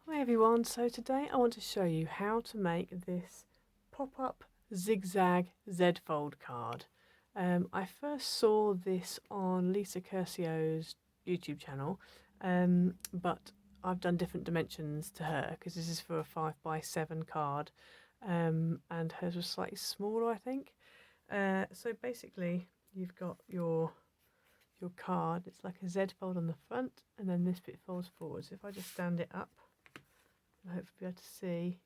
Hi everyone, so today I want to show you how to make this pop-up Zig-Zag Z-Fold card. I first saw this on Lisa Curcio's YouTube channel, but I've done different dimensions to her because this is for a 5x7 card, and hers was slightly smaller, I think. So basically you've got your card. It's like a Z-fold on the front, and then this bit folds forward. So if I just stand it up, and hopefully be able to see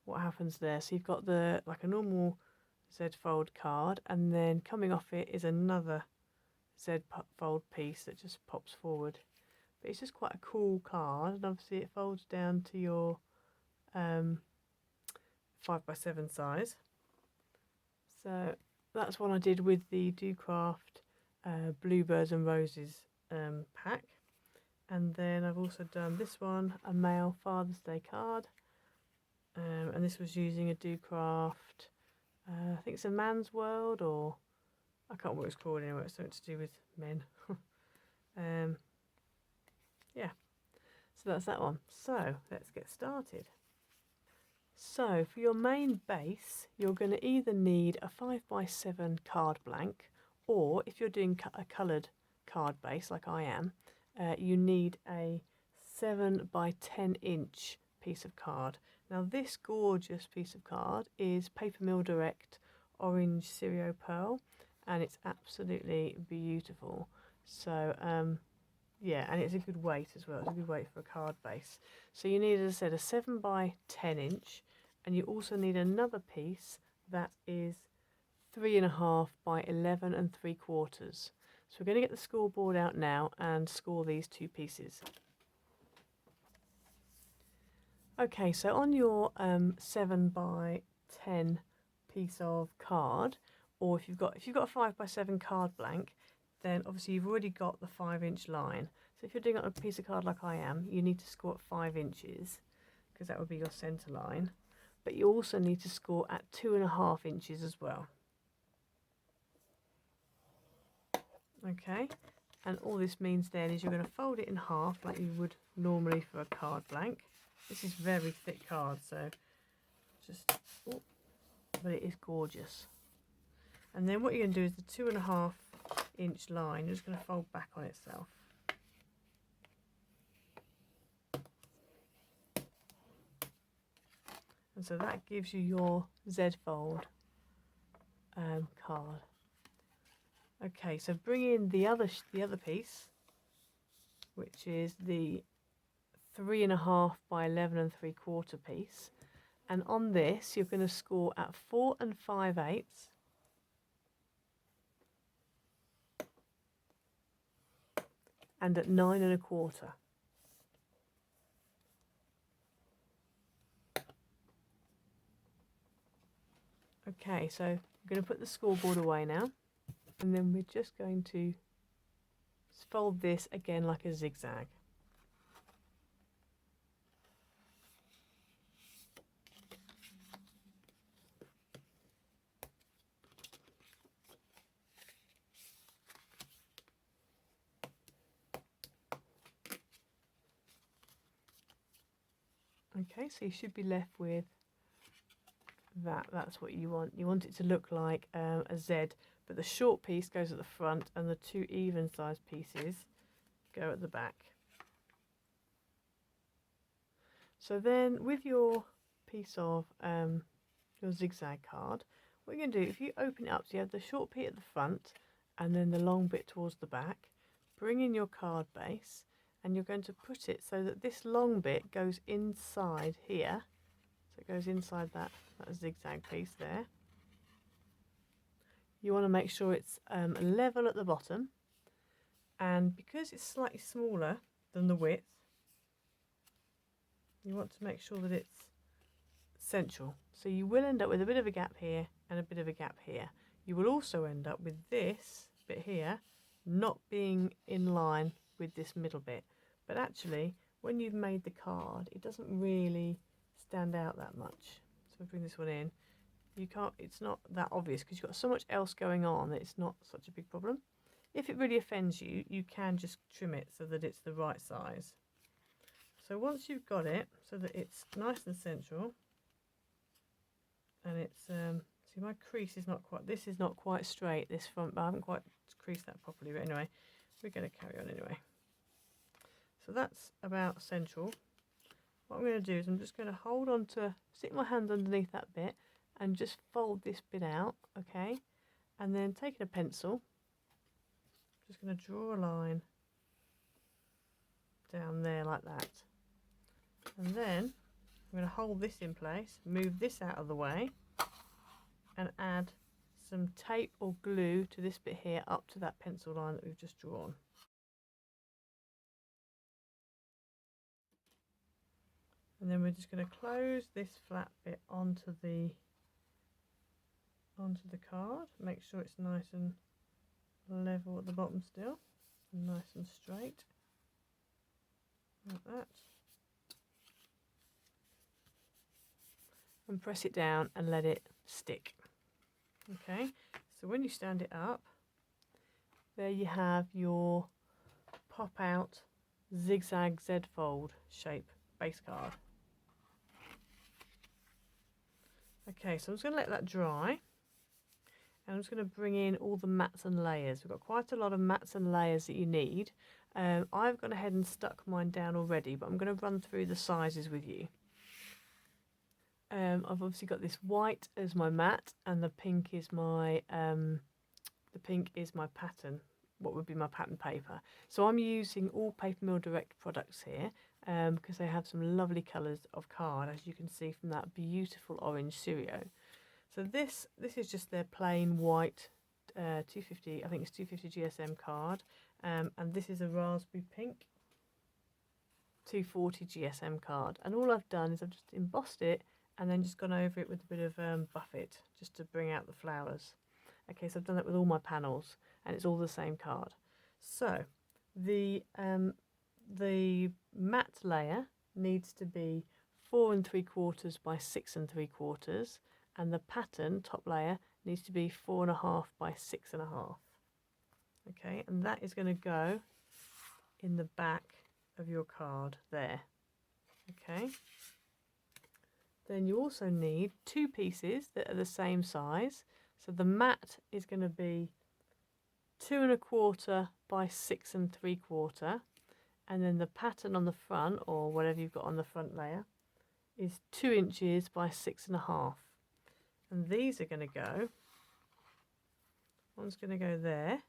what happens there. So you've got the like a normal Z-fold card, and then coming off it is another Z-fold piece that just pops forward. But it's just quite a cool card, and obviously it folds down to your 5x7 size. So that's what I did with the Do Craft Bluebirds and Roses pack. And then I've also done this one, a male Father's Day card. And this was using a Do Craft, I think it's a Man's World, or I can't remember what it's called anyway, it's something to do with men. Yeah, so that's that one. So let's get started. So for your main base, you're going to either need a 5x7 card blank, or if you're doing a coloured card base like I am, you need a 7x10 inch piece of card. Now this gorgeous piece of card is Papermill Direct Orange Sirio Pearl, and it's absolutely beautiful. So yeah, and it's a good weight as well. It's a good weight for a card base. So you need, as I said, a 7x10 inch, and you also need another piece that is 3.5 by 11 3/4. So we're going to get the scoreboard out now and score these two pieces. Okay, so on your 7x10 piece of card, or if you've got a 5x7 card blank, then obviously you've already got the 5-inch line. So if you're doing it on a piece of card like I am, you need to score at 5 inches, because that would be your centre line. But you also need to score at 2.5 inches as well. Okay, and all this means then is you're going to fold it in half like you would normally for a card blank. This is very thick card, so just, oh, but it is gorgeous. And then what you're going to do is the 2.5 inch line, you're just going to fold back on itself. And so that gives you your Z-fold card. Okay, so bring in the other piece, which is the 3.5 by 11 3/4 piece, and on this you're going to score at 4 5/8 and at 9 1/4. Okay, so we're going to put the scoreboard away now, and then we're just going to fold this again like a zigzag. Okay, so you should be left with that. That's what you want. You want it to look like a Z, but the short piece goes at the front and the two even sized pieces go at the back. So then with your piece of your zigzag card, what you're going to do, if you open it up, so you have the short bit at the front and then the long bit towards the back, bring in your card base, and you're going to put it so that this long bit goes inside here. So it goes inside that zigzag piece there. You want to make sure it's level at the bottom, and because it's slightly smaller than the width, you want to make sure that it's central. So you will end up with a bit of a gap here and a bit of a gap here. You will also end up with this bit here not being in line with this middle bit. But actually, when you've made the card, it doesn't really stand out that much. So we'll bring this one in. You can't, it's not that obvious because you've got so much else going on that it's not such a big problem. If it really offends you, you can just trim it so that it's the right size. So once you've got it so that it's nice and central, and it's see, my crease is not quite, this is not quite straight, this front, but I haven't quite creased that properly, but anyway, we're going to carry on anyway. So that's about central. What I'm going to do is I'm just going to hold on to, stick my hand underneath that bit and just fold this bit out, okay? And then taking a pencil, just going to draw a line down there like that. And then I'm going to hold this in place, move this out of the way, and add some tape or glue to this bit here up to that pencil line that we've just drawn. And then we're just going to close this flat bit onto the card. Make sure it's nice and level at the bottom still, and nice and straight, like that. And press it down and let it stick. Okay, so when you stand it up, there you have your pop out Zig-Zag Z-Fold shape base card. Okay, so I'm just going to let that dry, and I'm just going to bring in all the mats and layers. We've got quite a lot of mats and layers that you need. I've gone ahead and stuck mine down already, but I'm going to run through the sizes with you. I've obviously got this white as my mat, and the pink is my pattern, what would be my pattern paper. So I'm using all Papermill Direct products here, because they have some lovely colours of card, as you can see from that beautiful orange Sirio. So this is just their plain white 250, I think it's 250 GSM card, and this is a raspberry pink 240 GSM card. And all I've done is I've just embossed it and then just gone over it with a bit of buffet just to bring out the flowers. Okay, so I've done that with all my panels, and it's all the same card. So the matte layer needs to be 4 3/4 by 6 3/4, and the pattern top layer needs to be 4.5 by 6.5. Okay, and that is going to go in the back of your card there. Okay. Then you also need 2 pieces that are the same size. So the mat is going to be 2 1/4 by 6 3/4, and then the pattern on the front, or whatever you've got on the front layer, is 2 inches by 6.5. And these are going to go, one's going to go there,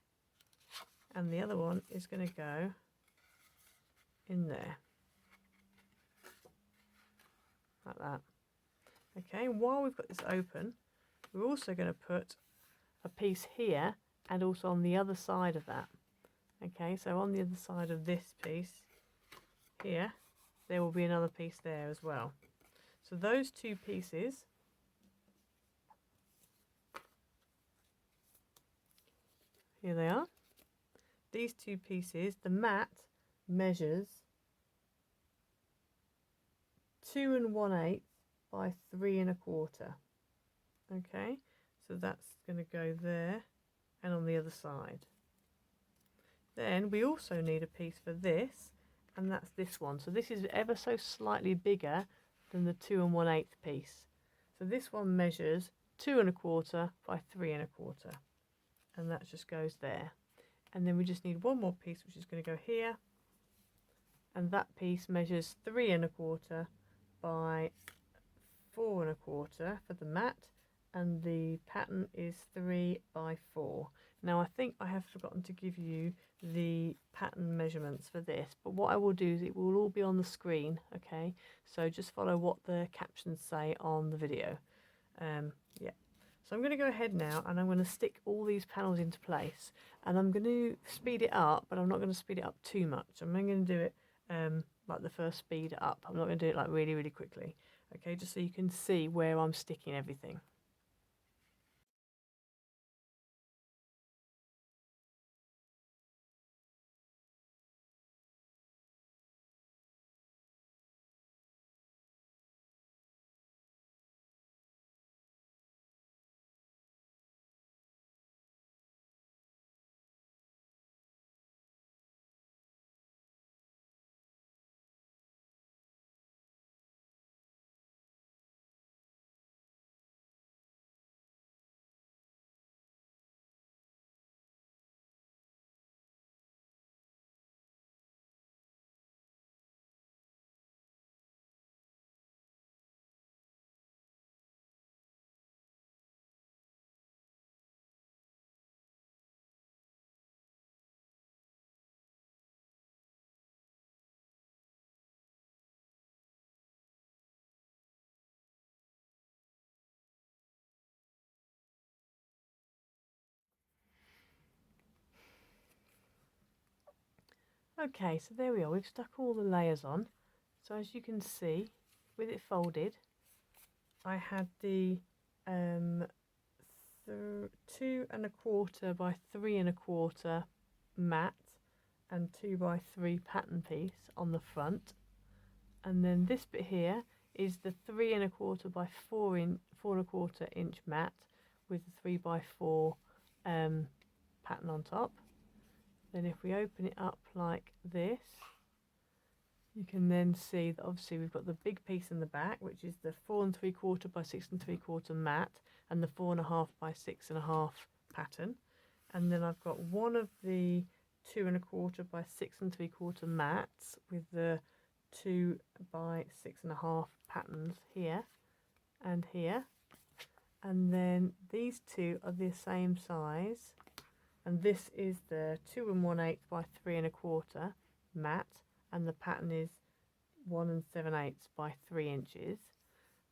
and the other one is going to go in there, like that. Okay, while we've got this open, we're also going to put a piece here and also on the other side of that. Okay, so on the other side of this piece here, there will be another piece there as well. So those 2 pieces, here they are. These 2 pieces, the mat measures 2 1/8 by 3 1/4. Okay, so that's going to go there and on the other side. Then we also need a piece for this, and that's this one. So this is ever so slightly bigger than the 2 1/8 piece. So this one measures 2 1/4 by 3 1/4, and that just goes there. And then we just need one more piece, which is going to go here, and that piece measures 3 1/4 by 4 1/4 for the mat, and the pattern is 3 by 4. Now I think I have forgotten to give you the pattern measurements for this, but what I will do is it will all be on the screen. Okay, so just follow what the captions say on the video. Yeah, so I'm going to go ahead now, and I'm going to stick all these panels into place, and I'm going to speed it up, but I'm not going to speed it up too much. I'm only going to do it like the first speed up. I'm not going to do it like really quickly. Okay, just so you can see where I'm sticking everything. Okay, so there we are. We've stuck all the layers on. So as you can see, with it folded, I had the 2¼ by 3¼ mat and 2 by 3 pattern piece on the front, and then this bit here is the 3¼ by 4¼ inch mat with the 3 by 4 pattern on top. Then if we open it up like this, you can then see that obviously we've got the big piece in the back, which is the 4¾ by 6¾ mat and the 4½ by 6½ pattern. And then I've got one of the 2¼ by 6¾ mats with the 2 by 6½ patterns here and here. And then these two are the same size. And this is the 2 1/8 by 3¼ mat, and the pattern is 1 7/8 by 3 inches.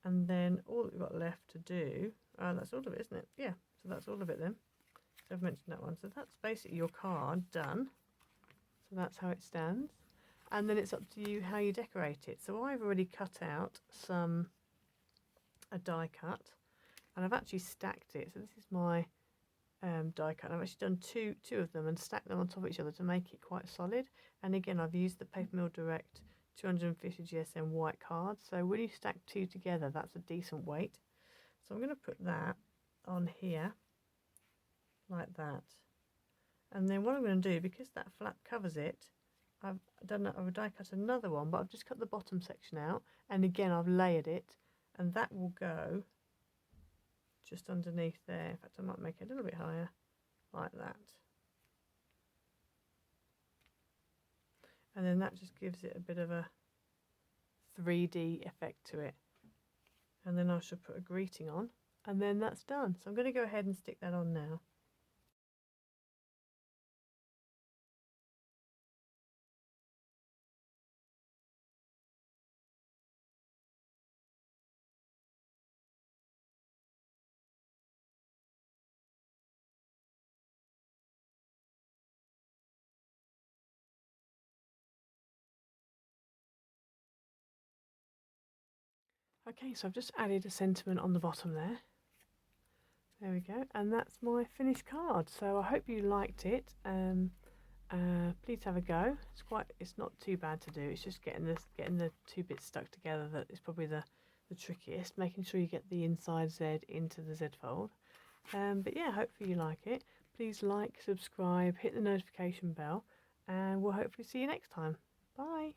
And then all that we've got left to do, that's all of it, isn't it? Yeah, so that's all of it then. So I've mentioned that one. So that's basically your card done. So that's how it stands. And then it's up to you how you decorate it. So I've already cut out a die cut, and I've actually stacked it. So this is my die cut. I've actually done two of them and stacked them on top of each other to make it quite solid. And again, I've used the Papermill Direct 250 GSM white card. So when you stack two together, that's a decent weight. So I'm going to put that on here like that. And then what I'm going to do, because that flap covers it, I've die cut another one, but I've just cut the bottom section out. And again, I've layered it, and that will go just underneath there. In fact, I might make it a little bit higher, like that. And then that just gives it a bit of a 3D effect to it. And then I shall put a greeting on, and then that's done. So I'm going to go ahead and stick that on now. Okay, so I've just added a sentiment on the bottom there. There we go, and that's my finished card. So I hope you liked it. Please have a go. It's not too bad to do. It's just getting the two bits stuck together that is probably the trickiest. Making sure you get the inside Z into the Z fold. But yeah, hopefully you like it. Please like, subscribe, hit the notification bell, and we'll hopefully see you next time. Bye.